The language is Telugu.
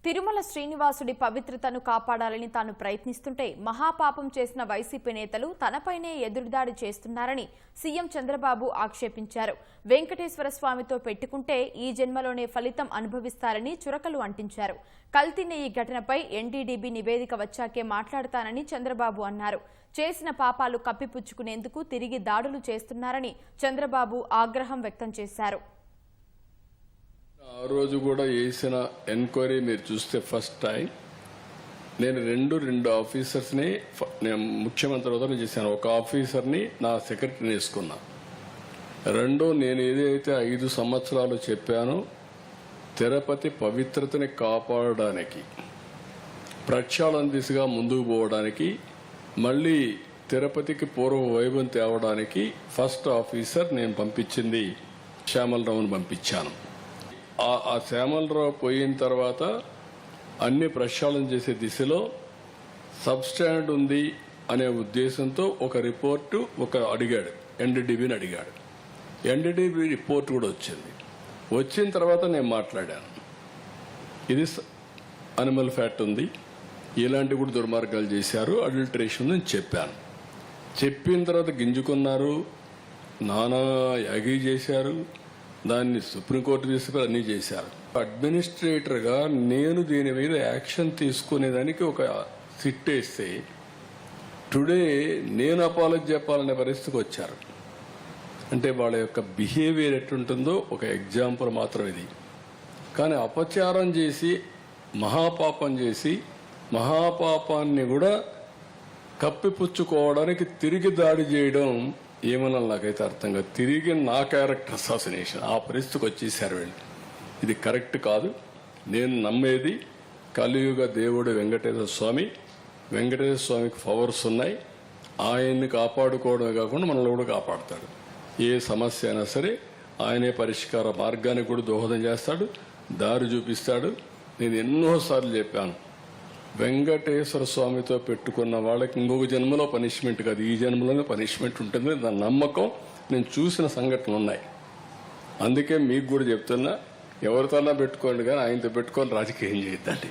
తిరుమల శ్రీనివాసుడి పవిత్రతను కాపాడాలని తాను ప్రయత్నిస్తుంటే మహాపాపం చేసిన వైసీపీ నేతలు తనపైనే ఎదురుదాడి చేస్తున్నారని సీఎం చంద్రబాబు ఆక్షేపించారు. వెంకటేశ్వర స్వామితో పెట్టుకుంటే ఈ జన్మలోనే ఫలితం అనుభవిస్తారని చురకలు అంటించారు. కల్తీ నెయ్యి ఘటనపై ఎన్డీడీబీ నివేదిక వచ్చాకే మాట్లాడతానని చంద్రబాబు అన్నారు. చేసిన పాపాలు కప్పిపుచ్చుకునేందుకు తిరిగి దాడులు చేస్తున్నారని చంద్రబాబు ఆగ్రహం వ్యక్తం చేశారు. ఆ రోజు కూడా చేసిన ఎంక్వైరీ మీరు చూస్తే ఫస్ట్ టైం నేను రెండు ఆఫీసర్స్ని ముఖ్యమంత్రి హోదాలో చేశాను. ఒక ఆఫీసర్ని నా సెక్రటరీని వేసుకున్నా. నేను ఏదైతే 5 సంవత్సరాలు చెప్పానో తిరుపతి పవిత్రతని కాపాడడానికి, ప్రక్షాళన దిశగా ముందుకు పోవడానికి, మళ్ళీ తిరుపతికి పూర్వ వైభవం తేవడానికి ఫస్ట్ ఆఫీసర్ నేను పంపించింది శ్యామలరావును పంపించాను. ఆ శ్యామలరావు పోయిన తర్వాత అన్ని ప్రక్షాళన చేసే దిశలో సబ్స్టాండ్ ఉంది అనే ఉద్దేశంతో ఒక రిపోర్టు అడిగాడు, ఎన్డీడీబీని అడిగాడు. ఎన్డీడీబీ రిపోర్ట్ కూడా వచ్చిన తర్వాత నేను మాట్లాడాను. ఇది అనిమల్ ఫ్యాట్ ఉంది, ఇలాంటి కూడా దుర్మార్గాలు చేశారు, అడల్టరేషన్ అని చెప్పాను. చెప్పిన తర్వాత గింజుకున్నారు, నానా యాగి చేశారు, దాన్ని సుప్రీంకోర్టు తీసుకుని అన్నీ చేశారు. అడ్మినిస్ట్రేటర్గా నేను దీని మీద యాక్షన్ తీసుకునేదానికి ఒక సిట్ వేస్తే టుడే నేను అపాలజీ చెప్పాలనే పరిస్థితికి వచ్చారు. అంటే వాళ్ళ యొక్క బిహేవియర్ ఎట్టుంటుందో ఒక ఎగ్జాంపుల్ మాత్రం ఇది. కానీ అపచారం చేసి మహాపాపం చేసి మహాపాపాన్ని కూడా కప్పిపుచ్చుకోవడానికి తిరిగి దాడి చేయడం ఏమన్నా నాకైతే అర్థం కాదు. తిరిగి నా క్యారెక్టర్ అసాసినేషన్ ఆ పరిస్థితికి వచ్చేసారు వీళ్ళు. ఇది కరెక్ట్ కాదు. నేను నమ్మేది కలియుగ దేవుడు వెంకటేశ్వర స్వామి. వెంకటేశ్వర స్వామికి పవర్స్ ఉన్నాయి. ఆయన్ని కాపాడుకోవడమే కాకుండా మనల్ని కూడా కాపాడుతాడు. ఏ సమస్య అయినా సరే ఆయనే పరిష్కార మార్గానికి కూడా దోహదం చేస్తాడు, దారి చూపిస్తాడు. నేను ఎన్నోసార్లు చెప్పాను, వెంకటేశ్వర స్వామితో పెట్టుకున్న వాళ్ళకి ఇంకొక జన్మలో పనిష్మెంట్ కాదు, ఈ జన్మలోనే పనిష్మెంట్ ఉంటుంది. దాని నమ్మకం నేను చూసిన సంఘటనలు ఉన్నాయి. అందుకే మీకు కూడా చెప్తున్నా, ఎవరితోనా పెట్టుకోండి కానీ ఆయనతో పెట్టుకొని రాజకీయం చేయొద్దండి.